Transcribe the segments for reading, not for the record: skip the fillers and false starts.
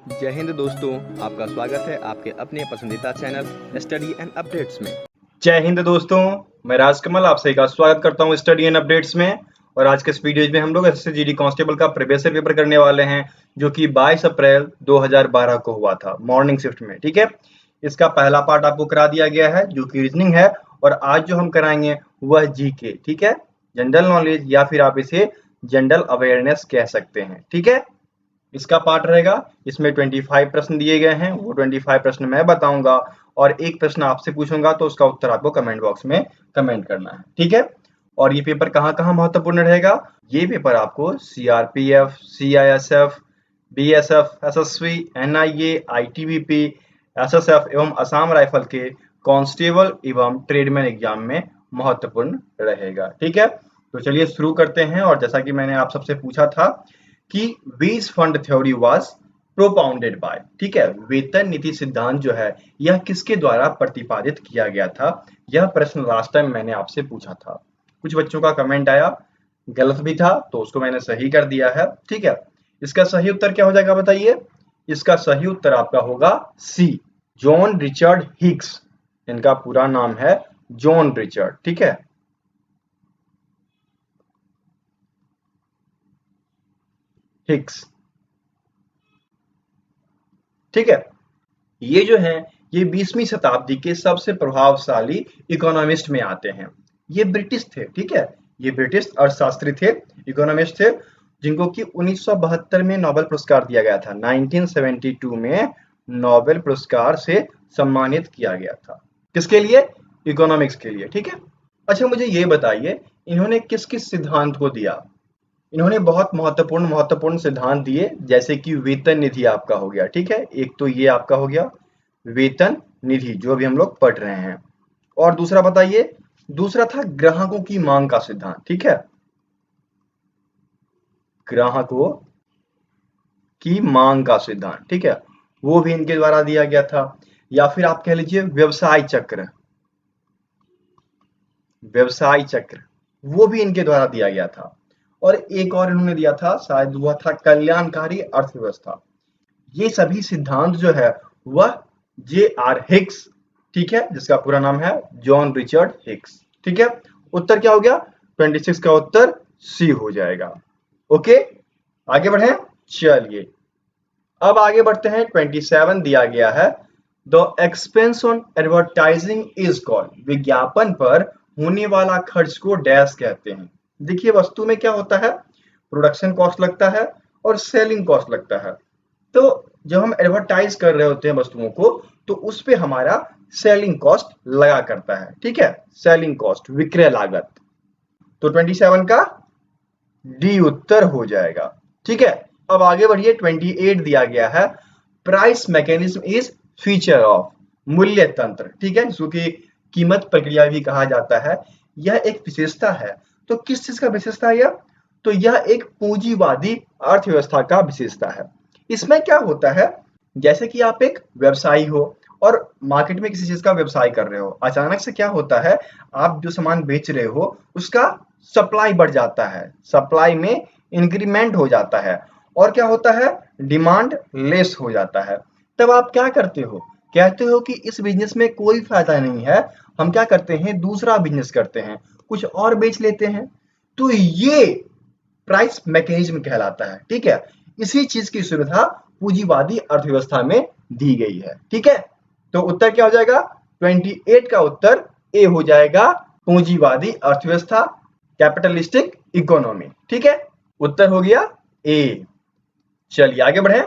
जय हिंद दोस्तों, आपका स्वागत है आपके अपने पसंदीदा चैनल स्टडी एंड अपडेट्स में। जय हिंद दोस्तों, मैं राजकमल आप सभी का स्वागत करता हूं स्टडी एंड अपडेट्स में। और आज के इस वीडियो में हम लोग एसएससी जीडी कांस्टेबल का प्रीवियस ईयर पेपर करने वाले हैं, जो कि 22 अप्रैल 2012 को हुआ था मॉर्निंग शिफ्ट में। ठीक है, इसका पहला पार्ट आपको करा दिया गया है जो कि रीजनिंग है, और आज जो हम कराएंगे वह जीके। ठीक है, जनरल नॉलेज या फिर आप इसे जनरल अवेयरनेस कह सकते हैं। ठीक है, इसका पार्ट रहेगा। इसमें 25 प्रश्न दिए गए हैं, वो 25 प्रश्न मैं बताऊंगा और एक प्रश्न आपसे पूछूंगा, तो उसका उत्तर आपको कमेंट बॉक्स में कमेंट करना है। ठीक है, और ये पेपर कहाँ कहाँ महत्वपूर्ण रहेगा? ये पेपर आपको CRPF, CISF, BSF, SSB, NIA, ITBP, SSF एवं असम राइफल के कांस्टेबल एवं ट्रेडमैन एग्जाम में महत्वपूर्ण रहेगा। ठीक है, तो चलिए शुरू करते हैं। और जैसा कि मैंने आप सबसे पूछा था कि wage fund theory was propounded by, ठीक है, वेतन नीति सिद्धांत जो है यह किसके द्वारा प्रतिपादित किया गया था? यह प्रश्न लास्ट टाइम मैंने आपसे पूछा था। कुछ बच्चों का कमेंट आया, गलत भी था, तो उसको मैंने सही कर दिया है। ठीक है, इसका सही उत्तर क्या हो जाएगा बताइए? इसका सही उत्तर आपका होगा सी, जॉन रिचर्ड हिग्स। इनका पूरा नाम है जॉन रिचर्ड। ठीक है, हिग्स। ठीक है, ये जो है ये 20वीं शताब्दी के सबसे प्रभावशाली इकोनॉमिस्ट में आते हैं। ये ब्रिटिश थे। ठीक है, ये ब्रिटिश अर्थशास्त्री थे, इकोनॉमिस्ट थे, जिनको कि 1972 में नोबेल पुरस्कार दिया गया था। 1972 में नोबेल पुरस्कार से सम्मानित किया गया था। किसके लिए? इकोनॉमिक्स के लिए। ठीक है, अच्छा मुझे ये बताइए, इन्होंने किस किस सिद्धांत को दिया? इन्होंने बहुत महत्वपूर्ण महत्वपूर्ण सिद्धांत दिए, जैसे कि वेतन निधि आपका हो गया। ठीक है, एक तो ये आपका हो गया वेतन निधि जो अभी हम लोग पढ़ रहे हैं। और दूसरा बताइए, दूसरा था ग्राहकों की मांग का सिद्धांत। ठीक है, ग्राहकों की मांग का सिद्धांत, ठीक है, वो भी इनके द्वारा दिया गया था। या फिर आप कह लीजिए व्यवसाय चक्र, व्यवसाय चक्र वो भी इनके द्वारा दिया गया था। और एक और इन्होंने दिया था, शायद वह था कल्याणकारी अर्थव्यवस्था। ये सभी सिद्धांत जो है वह जे.आर. हिक्स, ठीक है, जिसका पूरा नाम है जॉन रिचर्ड हिक्स। ठीक है, उत्तर क्या हो गया? 26 का उत्तर सी हो जाएगा। ओके, आगे बढ़े। चलिए अब आगे बढ़ते हैं। 27 दिया गया है, the expense on advertising is called, विज्ञापन पर होने वाला खर्च को डैश कहते हैं। देखिए वस्तु में क्या होता है, प्रोडक्शन कॉस्ट लगता है और सेलिंग कॉस्ट लगता है। तो जब हम एडवर्टाइज कर रहे होते हैं वस्तुओं को, तो उस पे हमारा सेलिंग कॉस्ट लगा करता है। ठीक है, सेलिंग कॉस्ट, विक्रय लागत। तो 27 का डी उत्तर हो जाएगा। ठीक है, अब आगे बढ़िए। 28 दिया गया है, price mechanism is feature of, मूल्य तंत्र। ठीक है, जिसको कि कीमत प्रक्रिया भी कहा जाता है, यह एक विशेषता है। तो किस चीज का विशेषता है यह? तो यह एक पूंजीवादी अर्थव्यवस्था का विशेषता है। इसमें क्या होता है, जैसे कि आप एक व्यवसायी हो और मार्केट में किसी चीज का व्यवसाय कर रहे हो, अचानक से क्या होता है, आप जो सामान बेच रहे हो उसका सप्लाई बढ़ जाता है, सप्लाई में इंक्रीमेंट हो जाता है, और क्या होता है, डिमांड लेस हो जाता है। तब आप क्या करते हो, कहते हो कि इस बिजनेस में कोई फायदा नहीं है, हम क्या करते हैं, दूसरा बिजनेस करते हैं, कुछ और बेच लेते हैं। तो ये प्राइस मैकेनिज्म कहलाता है। ठीक है, इसी चीज की सुविधा पूंजीवादी अर्थव्यवस्था में दी गई है। ठीक है, तो उत्तर क्या हो जाएगा? 28 का उत्तर ए हो जाएगा, पूंजीवादी अर्थव्यवस्था, कैपिटलिस्टिक इकोनॉमी। ठीक है, उत्तर हो गया ए। चलिए आगे बढ़े।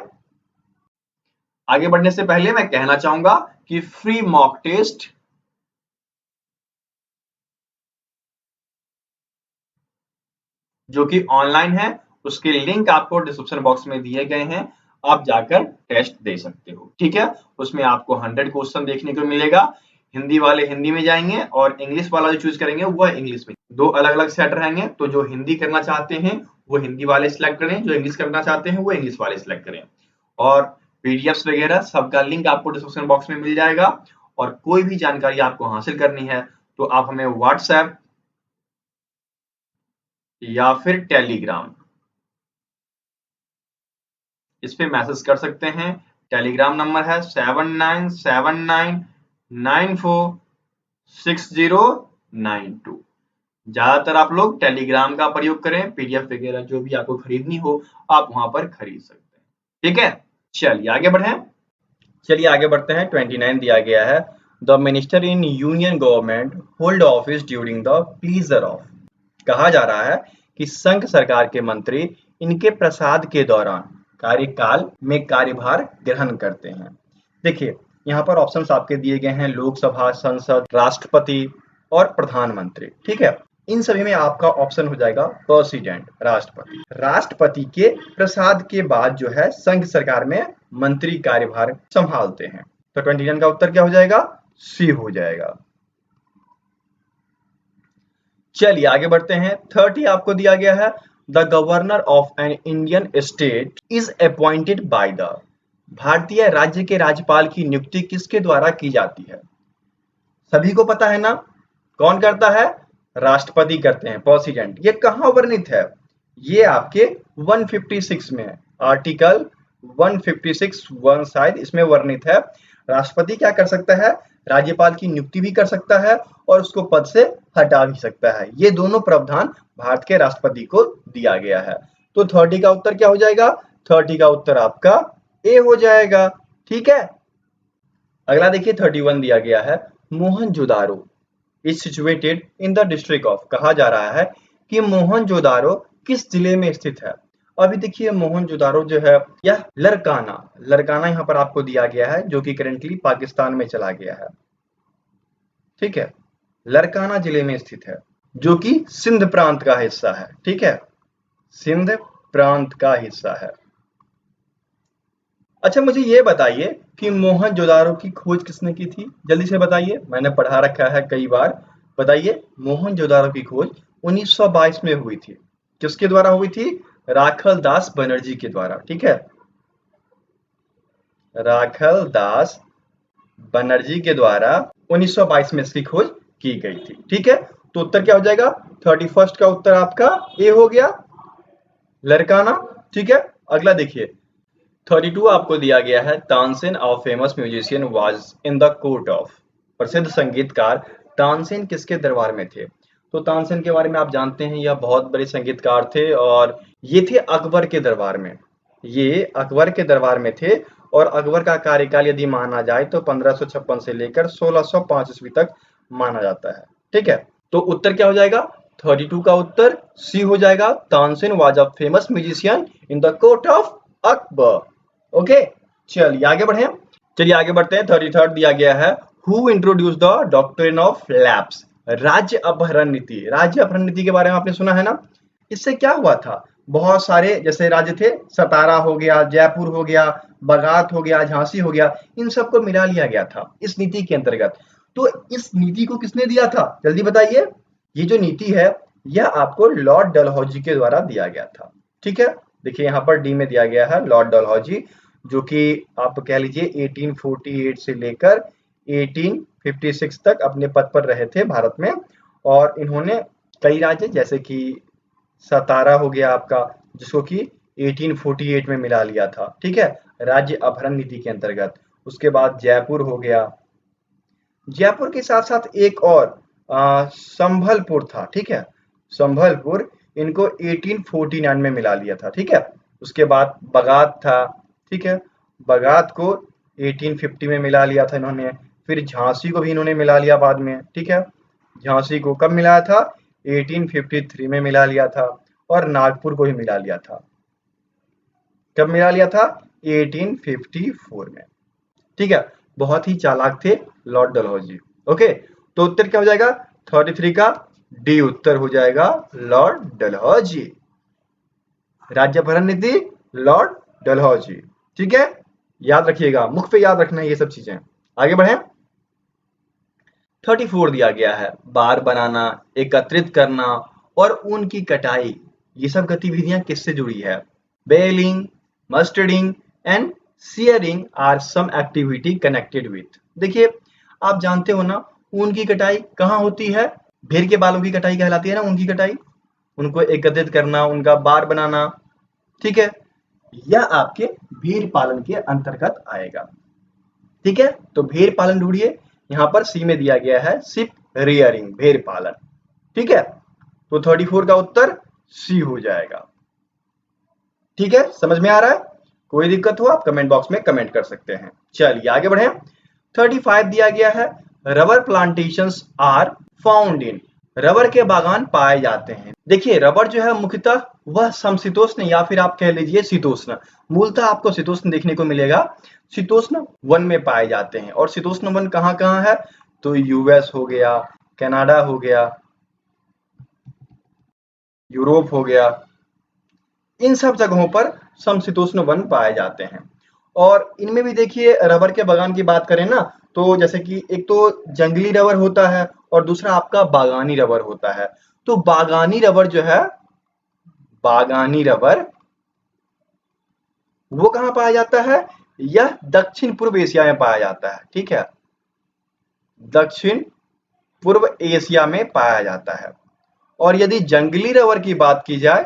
आगे बढ़ने से पहले मैं कहना चाहूंगा कि फ्री मॉक टेस्ट जो कि ऑनलाइन है, उसके लिंक आपको डिस्क्रिप्शन बॉक्स में दिए गए हैं, आप जाकर टेस्ट दे सकते हो। ठीक है, उसमें आपको 100 क्वेश्चन देखने को मिलेगा। हिंदी वाले हिंदी में जाएंगे और इंग्लिश वाला जो चूज करेंगे वह इंग्लिश में। दो अलग अलग सेट रहेंगे, तो जो हिंदी करना चाहते हैं वो हिंदी वाले सिलेक्ट करें, जो इंग्लिश करना चाहते हैं वो इंग्लिश वाले सिलेक्ट करें। और पीडीएफ्स वगैरह सबका लिंक आपको डिस्क्रिप्शन बॉक्स में मिल जाएगा। और कोई भी जानकारी आपको हासिल करनी है तो आप हमें व्हाट्सएप या फिर टेलीग्राम इस पे मैसेज कर सकते हैं। टेलीग्राम नंबर है 7979946092। ज्यादातर आप लोग टेलीग्राम का प्रयोग करें, पीडीएफ वगैरह जो भी आपको खरीदनी हो आप वहां पर खरीद सकते हैं। ठीक है, चलिए आगे बढ़े। चलिए आगे बढ़ते हैं। 29 दिया गया है, the minister in union government hold office during the pleaser of. कहा जा रहा है कि संघ सरकार के मंत्री इनके प्रसाद के दौरान कार्यकाल में कार्यभार ग्रहण करते हैं। देखिए यहाँ पर ऑप्शंस आपके दिए गए हैं, लोकसभा, संसद, राष्ट्रपति और प्रधानमंत्री। ठीक है, इन सभी में आपका ऑप्शन हो जाएगा प्रेसिडेंट, राष्ट्रपति। राष्ट्रपति के प्रसाद के बाद जो है संघ सरकार में मंत्री कार्यभार संभालते हैं। तो 29 का उत्तर क्या हो जाएगा? सी हो जाएगा। चलिए आगे बढ़ते हैं। 30 आपको दिया गया है, the governor of an Indian state is appointed by the. भारतीय राज्य के राज्यपाल की नियुक्ति किसके द्वारा की जाती है? सभी को पता है ना, कौन करता है? राष्ट्रपति करते हैं, प्रेसिडेंट। ये कहाँ वर्णित है? ये आपके 156 में है, आर्टिकल 156(1) शायद इसमें वर्णित है। राष्ट्रपति क्या कर सकता है? राज्यपाल की नियुक्ति भी कर सकता है और उसको पद से हटा भी सकता है। ये दोनों प्रावधान भारत के राष्ट्रपति को दिया गया है। तो 30 का उत्तर क्या हो जाएगा? 30 का उत्तर आपका ए हो जाएगा। ठीक है, अगला देखिए 31 दिया गया है, Mohenjodaro is situated in the district of. कहा जा रहा है कि मोहनजोदारो किस जिले में स्थित है? अभी देखिए मोहनजोदारो जो है यह लरकाना यहाँ पर आपको दिया गया है, जो कि करेंटली पाकिस्तान में चला गया है। ठीक है, लरकाना जिले में स्थित है, जो कि सिंध प्रांत का हिस्सा है। ठीक है, सिंध प्रांत का हिस्सा है। अच्छा मुझे ये बताइए कि मोहनजोदारो की खोज किसने की थी? जल्दी से बताइए, मैंने पढ़ा रखा है कई बार। बताइए, मोहनजोदारो की खोज 1922 में हुई थी। किसके द्वारा हुई थी? राखल दास बनर्जी के द्वारा। ठीक है, राखल दास बनर्जी के द्वारा 1922 में इसकी खोज की गई थी। ठीक है, तो उत्तर क्या हो जाएगा? 31 का उत्तर आपका ए हो गया, लरकाना। ठीक है, अगला देखिए 32 आपको दिया गया है, Tansen of famous musician was in the court of. प्रसिद्ध संगीतकार तानसेन किसके दरबार में थे? तो तानसेन के बारे में आप जानते हैं, यह बहुत बड़े संगीतकार थे और ये थे अकबर के दरबार में। ये अकबर के दरबार में थे और अकबर का कार्यकाल यदि माना जाए तो 1556 से लेकर 1605 ईस्वी तक माना जाता है। ठीक है, तो उत्तर क्या हो जाएगा? 32 का उत्तर सी हो जाएगा, Tansen was a famous musician in the court of Akbar. Okay, चलिए आगे बढ़े। चलिए आगे बढ़ते हैं। 33 दिया गया है, who introduce the doctrine of lapse. राज्य अपहरण नीति। राज्य अपहरण नीति के बारे में आपने सुना है ना? इससे क्या हुआ था? बहुत सारे जैसे राज्य थे, सतारा हो गया, जयपुर हो गया, बगात हो गया, झांसी हो गया, इन सबको मिला लिया गया था इस नीति के अंतर्गत। तो इस नीति को किसने दिया था? जल्दी बताइए। ये जो नीति है यह आपको लॉर्ड डलहौजी के द्वारा दिया गया था। ठीक है, देखिए यहाँ पर डी में दिया गया है लॉर्ड डलहौजी, जो कि आप कह लीजिए 1848 से लेकर 1856 तक अपने पद पर रहे थे भारत में। और इन्होंने कई राज्य जैसे कि सतारा हो गया आपका, जिसको कि 1848 में मिला लिया था। ठीक है, राज्य अपहरण नीति के अंतर्गत। उसके बाद जयपुर हो गया, जयपुर के साथ साथ एक और संभलपुर था। ठीक है, संभलपुर इनको 1849 में मिला लिया था। ठीक है, उसके बाद बगात था। ठीक है, बगात को 1850 में मिला लिया था इन्होंने। फिर झांसी को भी इन्होंने मिला लिया बाद में। ठीक है, झांसी को कब मिलाया था? 1853 में मिला लिया था। और नागपुर को भी मिला लिया था। कब मिला लिया था? 1854 में। ठीक है, बहुत ही चालाक थे लॉर्ड डलहौजी। ओके, तो उत्तर क्या हो जाएगा? 33 का डी उत्तर हो जाएगा, लॉर्ड डलहौजी। राज्य अपहरण नीति लॉर्ड डलहौजी। ठीक है, याद रखिएगा, मुख पे याद रखना है ये सब चीजें। आगे बढ़े। 34 दिया गया है, बार बनाना, एकत्रित करना और ऊन की कटाई, ये सब गतिविधियां किससे जुड़ी है? Baling, mustering and shearing are some activity connected with. देखिए आप जानते हो ना, ऊन की कटाई कहाँ होती है? भेड़ के बालों की कटाई कहलाती है ना ऊन की कटाई। उनको एकत्रित करना, उनका बार बनाना। ठीक है, यह आपके भेड़ पालन के अंतर्गत आएगा। ठीक है, तो भेड़ पालन ढूंढिए। यहाँ पर सी में दिया गया है शिप रेयरिंग, भेड़ पालन। ठीक है, तो 34 का उत्तर सी हो जाएगा। ठीक है, समझ में आ रहा है? कोई दिक्कत हो आप कमेंट बॉक्स में कमेंट कर सकते हैं। चलिए आगे बढ़े। 35 दिया गया है rubber plantations are found in, rubber के बागान पाए जाते हैं। देखिए रबर जो है मुख्यतः वह समशीतोष्ण या फिर आप कह लीजिए शीतोष्ण, मूलतः आपको शीतोष्ण देखने को मिलेगा, शीतोष्ण वन में पाए जाते हैं। और शीतोष्ण वन कहाँ कहाँ है? तो यूएस हो गया, कनाडा हो गया, यूरोप हो गया, इन सब जगहों पर समशीतोष्ण वन पाए जाते हैं। और इनमें भी देखिए रबर के बागान की बात करें ना, तो जैसे कि एक तो जंगली रबर होता है और दूसरा आपका बागानी रबर होता है। तो बागानी रबर जो है, बागानी रबर वो कहाँ पाया जाता है? यह दक्षिण पूर्व एशिया में पाया जाता है। ठीक है, दक्षिण पूर्व एशिया में पाया जाता है। और यदि जंगली रबर की बात की जाए,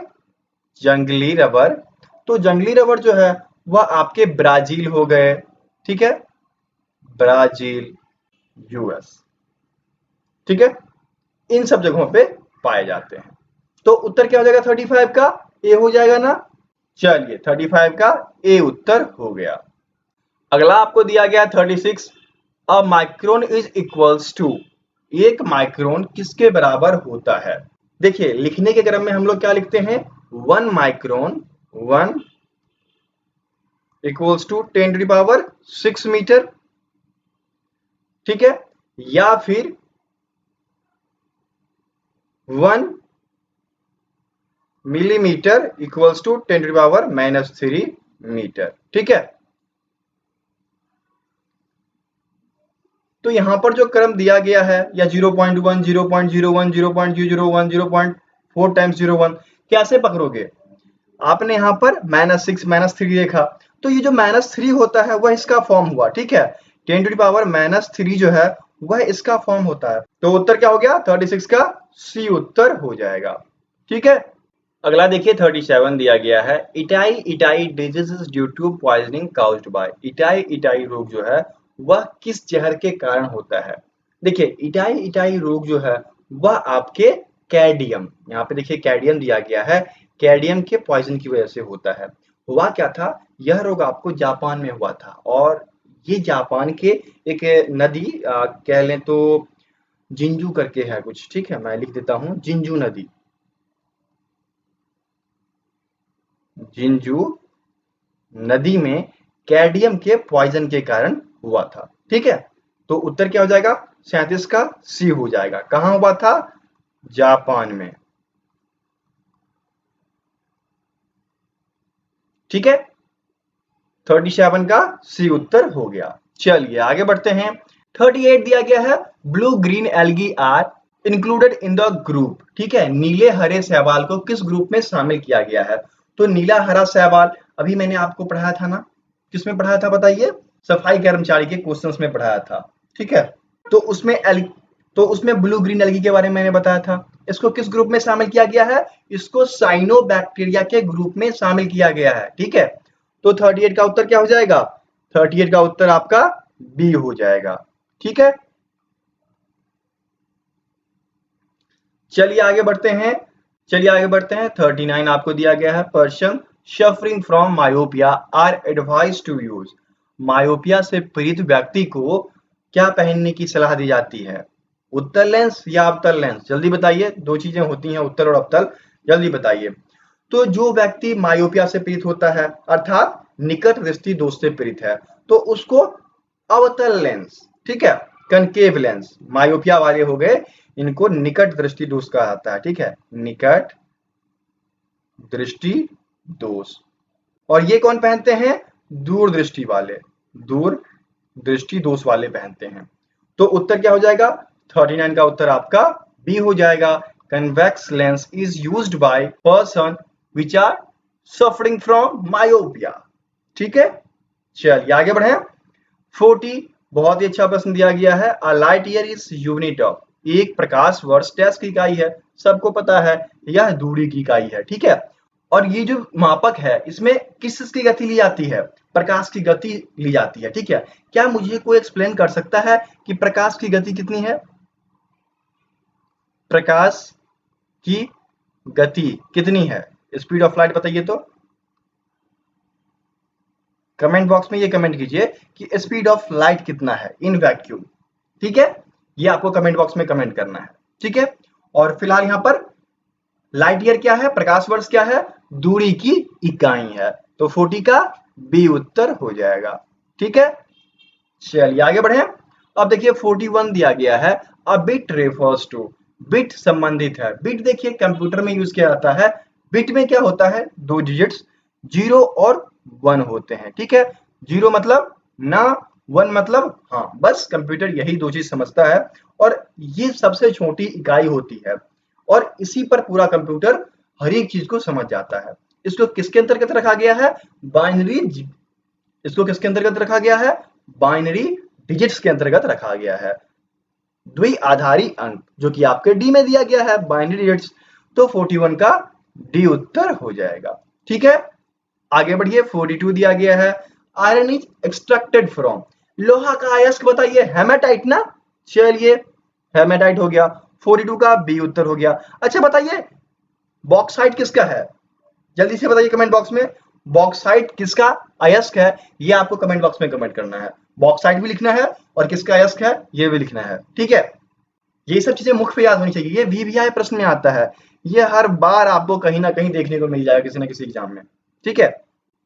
जंगली रबर, तो जंगली रबर जो है वह आपके ब्राजील हो गए। ठीक है, ब्राजील, यूएस, ठीक है, इन सब जगहों पे पाए जाते हैं। तो उत्तर क्या हो जाएगा 35 का? ए हो जाएगा ना। चलिए 35 का ए उत्तर हो गया। अगला आपको दिया गया 36, अ माइक्रोन इज इक्वल्स टू, एक माइक्रोन किसके बराबर होता है? देखिए लिखने के क्रम में हम लोग क्या लिखते हैं? 1 माइक्रोन, 1 इक्वल्स टू 10⁶ मीटर। ठीक है, या फिर 1 मिलीमीटर इक्वल्स टू 10⁻³ मीटर। ठीक है, तो यहां पर जो क्रम दिया गया है या 0.1, 0.01, 0.001, 0.4 टाइम्स 0.1 कैसे पकड़ोगे? आपने यहाँ पर -6, -3 देखा, तो ये जो -3 होता है वह इसका फॉर्म हुआ। ठीक है, 10⁻³ जो है वह इसका फॉर्म होता है। तो उत्तर क्या हो गया? 36 का सी उत्तर हो जाएगा। ठीक है, अगला देखिए 37 दिया गया है, itai itai disease due to poisoning caused by, itai itai रोग जो है वह किस जहर के कारण होता है? देखिए इटाई इटाई रोग जो है वह आपके कैडियम, यहाँ पे देखिए कैडियम दिया गया है, कैडियम के पॉइजन की वजह से होता है। हुआ क्या था? यह रोग आपको जापान में हुआ था और ये जापान के एक नदी कह लें तो जिंजू करके है कुछ। ठीक है, मैं लिख देता हूं, जिंजू नदी, जिंजू नदी में कैडियम के पॉइजन के कारण हुआ था। ठीक है, तो उत्तर क्या हो जाएगा? 37 का सी हो जाएगा। कहां हुआ था? जापान में। ठीक है, 37 का सी उत्तर हो गया। चलिए आगे बढ़ते हैं। 38 दिया गया है, blue green algae are included in the group. ठीक है, नीले हरे शैवाल को किस ग्रुप में शामिल किया गया है? तो नीला हरा शैवाल अभी मैंने आपको पढ़ाया था ना, किसमें पढ़ाया था बताइए? सफाई कर्मचारी के क्वेश्चंस में पढ़ाया था। ठीक है, तो उसमें ब्लू ग्रीन एल्गी के बारे में मैंने बताया था। इसको किस ग्रुप में शामिल किया गया है? इसको साइनोबैक्टीरिया के ग्रुप में शामिल किया गया है। ठीक है, तो 38 का उत्तर क्या हो जाएगा? 38 का उत्तर आपका बी हो जाएगा। ठीक है, चलिए आगे बढ़ते हैं। 39 आपको दिया गया है, person suffering from myopia are advise to use, myopia से पीड़ित व्यक्ति को क्या पहनने की सलाह दी जाती है? उत्तल लेंस या अवतल लेंस? जल्दी बताइए, दो चीजें होती हैं उत्तल और अवतल, जल्दी बताइए। तो जो व्यक्ति मायोपिया से पीड़ित होता है अर्थात निकट दृष्टि दोष से पीड़ित है, तो उसको अवतल लेंस, ठीक है, कनकेव लेंस, मायोपिया वाले हो गए, इनको निकट दृष्टि दोष कहा जाता है। ठीक है, निकट दृष्टि दोष। और ये कौन पहनते हैं? दूर दृष्टि वाले, दूर दृष्टि दोष वाले पहनते हैं। तो उत्तर क्या हो जाएगा? 39 का उत्तर आपका बी हो जाएगा। Convex lens is used by person which are suffering from myopia. ठीक है, चलिए आगे बढ़े। 40 बहुत ही अच्छा प्रश्न दिया गया है, a light year is unit of, एक प्रकाश वर्ष डैश की इकाई है? सबको पता है यह दूरी की इकाई है। ठीक है, और ये जो मापक है इसमें किस चीज की गति ली जाती है? प्रकाश की गति ली जाती है, ठीक है। क्या मुझे कोई एक्सप्लेन कर सकता है कि प्रकाश की गति कितनी है? प्रकाश की गति कितनी है? स्पीड ऑफ लाइट बताइए तो कमेंट बॉक्स में ये कमेंट कीजिए कि स्पीड ऑफ लाइट कितना है इन वैक्यूम, ठीक है। ये आपको कमेंट बॉक्स में कमेंट करना है, ठीक है। और फिलहाल यहाँ पर लाइट ईयर क्या है? प्रकाश वर्ष क्या है? दूरी की इकाई है, तो 40 का बी उत्तर हो जाएगा, ठीक है। चलिए आगे बढ़े। अब देखिए 41 दिया गया है, a bit refers to, bit संबंधित है। बिट देखिए कंप्यूटर में यूज किया जाता है। बिट में क्या होता है? दो डिजिट्स 0 और 1 होते हैं, ठीक है। 0 मतलब ना, 1 मतलब हाँ, बस कंप्यूटर यही दो चीज समझता है और ये सबसे छोटी इकाई होती है और इसी पर पूरा कंप्यूटर हर एक चीज को समझ जाता है। इसको किसके अंतर्गत रखा गया है? बाइनरी। इसको किसके अंतर्गत रखा गया है? बाइनरी डिजिट्स के अंतर्गत रखा गया है। द्विआधारी अंक जो कि आपके डी में दिया गया है, बाइनरी डिजिट्स, तो 41 का डी उत्तर हो जाएगा, ठीक है। आगे बढ़िए 42 दिया गया है, आयरन इज एक्सट्रैक्टेड फ्रॉम, लोहा का अयस्क बताइए, हेमेटाइट ना। चलिए हेमेटाइट हो गया, 42 का बी उत्तर हो गया। अच्छा बताइए बॉक्साइट किसका है? जल्दी से बताइए कमेंट बॉक्स में, बॉक्साइट किसका अयस्क है? ये आपको कमेंट बॉक्स में कमेंट करना है। बॉक्साइट भी लिखना है और किसका अयस्क है ये भी लिखना है, ठीक है। ये सब चीजें मुख्य याद होनी चाहिए, ये वीवीआई प्रश्न में आता है, ये हर बार आपको कहीं ना कहीं देखने को मिल जाएगा किसी ना किसी एग्जाम में, ठीक है।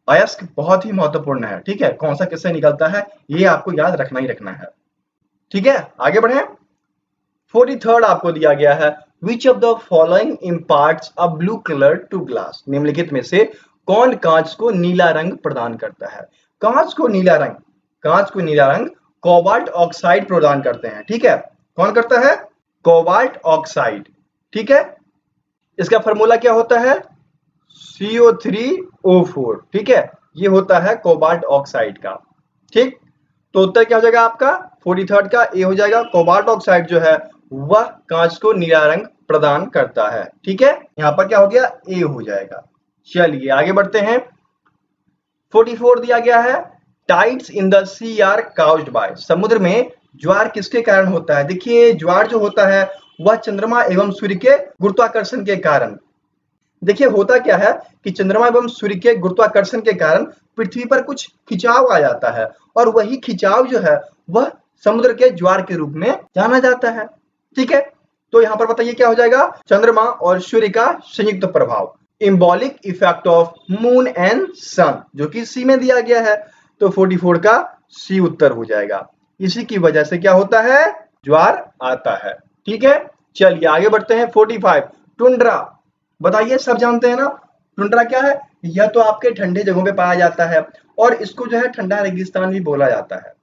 अयस्क बहुत ही महत्वपूर्ण है, ठीक है, कौन सा किससे निकलता है ये आपको याद रखना ही रखना है, ठीक है। आगे बढ़े 43rd आपको दिया गया है, which of the following imparts a blue colour to glass, निम्नलिखित में से कौन कांच को नीला रंग प्रदान करता है? कांच को नीला रंग, कांच को नीला रंग कोबाल्ट ऑक्साइड प्रदान करते हैं, ठीक है। कौन करता है? कोबाल्ट ऑक्साइड, ठीक है। इसका फॉर्मूला क्या होता है? CO3O4, ठीक है, ये होता है कोबाल्ट ऑक्साइड का, ठीक। तो उत्तर क्या हो जाएगा आपका 43rd का? ए हो जाएगा। कोबाल्ट ऑक्साइड जो है वह कांच को नीला रंग प्रदान करता है, ठीक है। यहाँ पर क्या हो गया? ए हो जाएगा। चलिए आगे बढ़ते हैं 44 दिया गया है, tides in the sea are caused by, समुद्र में ज्वार किसके कारण होता है? देखिए ज्वार जो होता है वह चंद्रमा एवं सूर्य के गुरुत्वाकर्षण के कारण, देखिए होता क्या है कि चंद्रमा एवं सूर्य के गुरुत्वाकर्षण के कारण पृथ्वी पर कुछ खिंचाव आ जाता है और वही खिंचाव जो है वह समुद्र के ज्वार के रूप में जाना जाता है, ठीक है। तो यहाँ पर बताइए क्या हो जाएगा? चंद्रमा और सूर्य का संयुक्त प्रभाव, इम्बॉलिक इफेक्ट ऑफ मून एंड सन, जो कि सी में दिया गया है, तो 44 का सी उत्तर हो जाएगा। इसी की वजह से क्या होता है? ज्वार आता है, ठीक है। चलिए आगे बढ़ते हैं 45 टुंड्रा, बताइए सब जानते हैं ना टुंड्रा क्या है? यह तो आपके ठंडे जगहों पे पाया जाता है और इसको जो है ठंडा रेगिस्तान भी बोला जाता है।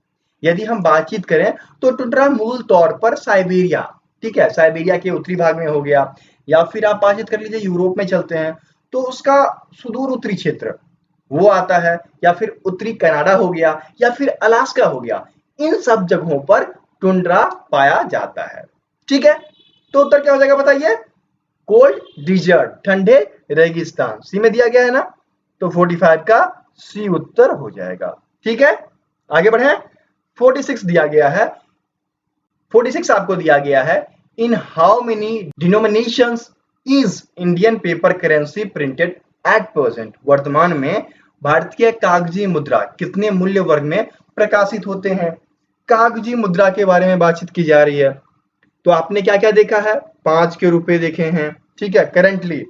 यदि हम बातचीत करें तो टुंड्रा मूल तौर पर साइबेरिया, ठीक है, साइबेरिया के उत्तरी भाग में हो गया, या फिर आप बातचीत कर लीजिए यूरोप में चलते हैं तो उसका सुदूर उत्तरी क्षेत्र वो आता है, या फिर उत्तरी कनाडा हो गया, या फिर अलास्का हो गया, इन सब जगहों पर टुंड्रा पाया जाता है, ठीक है। तो उत्तर क्या हो जाएगा बताइए? कोल्ड डिजर्ट, ठंडे रेगिस्तान, सी में दिया गया है ना, तो 45 का सी उत्तर हो जाएगा, ठीक है। आगे बढ़े 46 दिया गया है, 46 आपको दिया गया है, in how many denominations is Indian paper currency printed at present, वर्तमान में भारतीय कागजी मुद्रा कितने मूल्य वर्ग में प्रकाशित होते हैं? कागजी मुद्रा के बारे में बातचीत की जा रही है, तो आपने क्या क्या देखा है? 5 के रुपए देखे हैं, ठीक है, करेंटली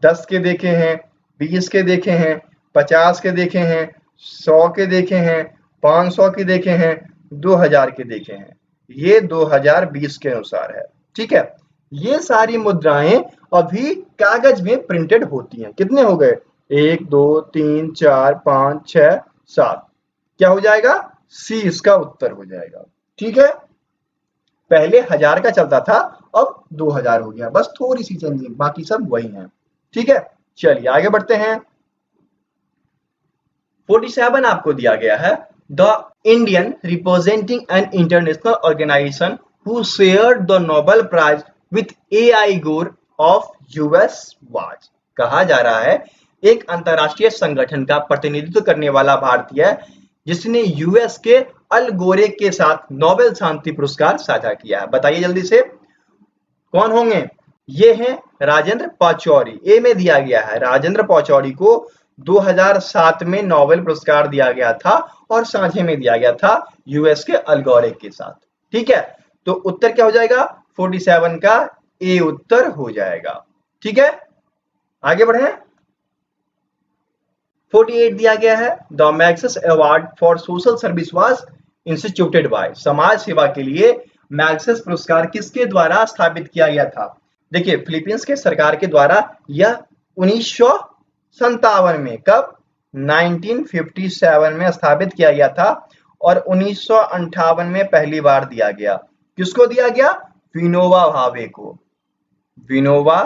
10 के देखे हैं, 20 के देखे हैं, 50 के देखे हैं, 100 के देखे हैं, 500 के देखे हैं, 2000 के देखे हैं, ये 2020 के अनुसार है, ठीक है। ये सारी मुद्राएं अभी कागज में प्रिंटेड होती हैं। कितने हो गए? 1 2 3 4 5 6 7, क्या हो जाएगा? सी इसका उत्तर हो जाएगा, ठीक है। पहले 1000 का चलता था, अब 2000 हो गया, बस थोड़ी सी चेंजिंग, बाकी सब वही है, ठीक है। चलिए आगे बढ़ते हैं 47 आपको दिया गया है, the Indian representing an international organisation who shared the Nobel prize with AI Gore of US was, कहा जा रहा है एक अंतरराष्ट्रीय संगठन का प्रतिनिधित्व करने वाला भारतीय जिसने यूएस के अल गोरे के साथ नोबेल शांति पुरस्कार साझा किया है? बताइए जल्दी से कौन होंगे? ये हैं राजेंद्र पाचौरी। ए में दिया गया है, राजेंद्र पाचौरी को 2007 में नोबेल पुरस्कार दिया गया था और साझे में दिया गया था यूएस के अल गोरे के साथ। ठीक है, तो उत्तर क्या हो जाएगा? 47 का ए उत्तर हो जाएगा। ठीक है, आगे बढ़े। 48 दिया गया है, the Magsaysay award for social service was instituted by. समाज सेवा के लिए मैग्सेस पुरस्कार किसके द्वारा स्थापित किया गया था? देखिए, फिलीपींस के सरकार के द्वारा यह 1957 में, कब? 1957 में स्थापित किया गया था और 1958 में पहली बार दिया गया। किसको दिया गया? विनोबा भावे को। विनोबा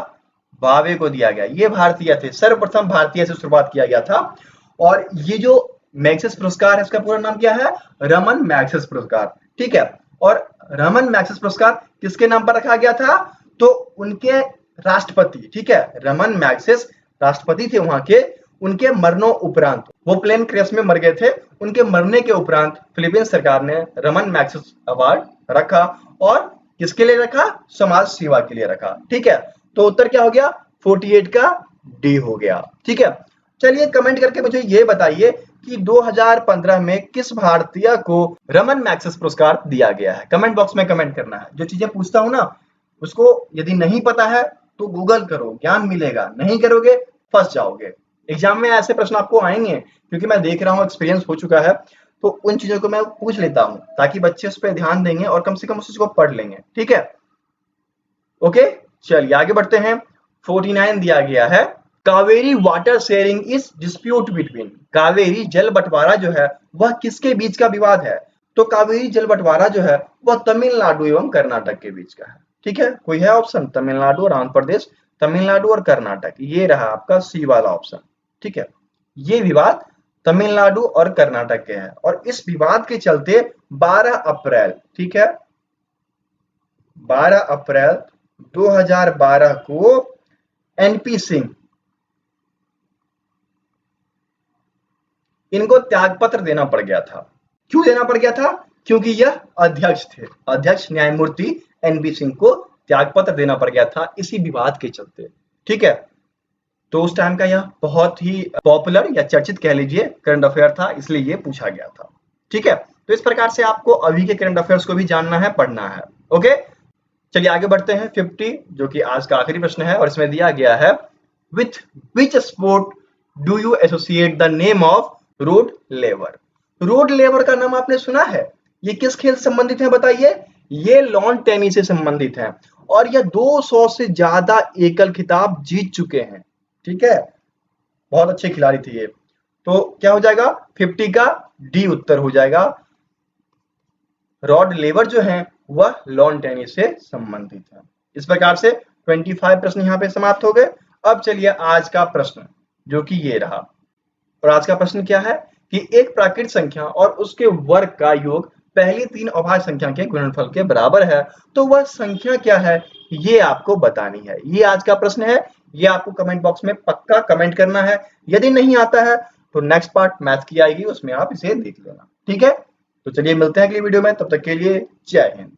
भावे को दिया गया। ये भारतीय थे, सर्वप्रथम भारतीय से शुरुआत किया गया था। और ये जो मैग्सेस पुरस्कार है इसका पूरा नाम क्या है? रमन मैग्सेस पुरस्कार। ठीक है, और रमन मैग्सेस पुरस्कार किसके नाम पर रखा गया था? तो उनके राष्ट्रपति, ठीक है, रमन मैग्सेस राष्ट्रपति थे वहां के, उनके मरनों उपरांत, वो प्लेन क्रैश में मर गए थे, उनके मरने के उपरांत फिलीपींस सरकार ने रमन मैग्सेस अवार्ड रखा। और किसके लिए रखा? समाज सेवा के लिए रखा। ठीक है, तो उत्तर क्या हो गया? 48 का डी हो गया। ठीक है, चलिए कमेंट करके मुझे ये बताइए कि 2015 में किस भारतीय को रमन मैग्सेस पुरस्कार दिया गया है? कमेंट बॉक्स में कमेंट करना है। जो चीजें पूछता हूं ना, उसको यदि नहीं पता है तो गूगल करो, ज्ञान मिलेगा। नहीं करोगे फंस जाओगे। एग्जाम में ऐसे प्रश्न आपको आएंगे, क्योंकि मैं देख रहा हूँ, एक्सपीरियंस हो चुका है, तो उन चीजों को मैं पूछ लेता हूँ ताकि बच्चे उस पर ध्यान देंगे और कम से कम उस चीज को पढ़ लेंगे। ठीक है, ओके, चलिए आगे बढ़ते हैं। 49 दिया गया है, Kaveri water sharing is dispute between. Kaveri जल बंटवारा जो है वह किसके बीच का विवाद है? तो कावेरी जल बंटवारा जो है वह तमिलनाडु एवं कर्नाटक के बीच का है। ठीक है, कोई है ऑप्शन? तमिलनाडु और आंध्र प्रदेश, तमिलनाडु और कर्नाटक, ये रहा आपका सी वाला ऑप्शन। ठीक है, ये विवाद तमिलनाडु और कर्नाटक के है और इस विवाद के चलते 12 अप्रैल, ठीक है, 12 अप्रैल 2012 को एनपी सिंह इनको त्यागपत्र देना पड़ गया था। क्यों देना पड़ गया था? क्योंकि यह अध्यक्ष थे। अध्यक्ष न्यायमूर्ति एनपी सिंह को त्यागपत्र देना पड़ गया था इसी विवाद के चलते। ठीक है, तो उस टाइम का यह बहुत ही पॉपुलर या चर्चित कह लीजिए करंट अफेयर था, इसलिए ये पूछा गया था। ठीक है, तो इस प्रकार से आपको अभी के करंट अफेयर्स को भी जानना है, पढ़ना है। ओके, चलिए आगे बढ़ते हैं। 50 जो कि आज का आखिरी प्रश्न है और इसमें दिया गया है, with which sport do you associate the name of Rod Laver? Rod Laver का नाम आपने सुना है? ये किस खेल से संबंधित है बताइए? ये लॉन टेनिस से संबंधित है और यह 200 से ज्यादा एकल खिताब जीत चुके हैं। ठीक है, बहुत अच्छे खिलाड़ी थे ये। तो क्या हो जाएगा? 50 का डी उत्तर हो जाएगा। रॉड लेवर जो है वह लॉन टेनिस से संबंधित है। इस प्रकार से 25 प्रश्न यहाँ पे समाप्त हो गए। अब चलिए आज का प्रश्न जो कि ये रहा, और आज का प्रश्न क्या है कि एक प्राकृत संख्या और उसके वर्ग का योग पहली 3 अभाज्य संख्या के गुणनफल के बराबर है, तो वह संख्या क्या है ये आपको बतानी है। ये आज का प्रश्न है, ये आपको कमेंट बॉक्स में पक्का कमेंट करना है। यदि नहीं आता है तो नेक्स्ट पार्ट मैथ की आएगी, उसमें आप इसे देख लेना। ठीक है, तो चलिए मिलते हैं अगली वीडियो में, तब तक के लिए जय हिंद।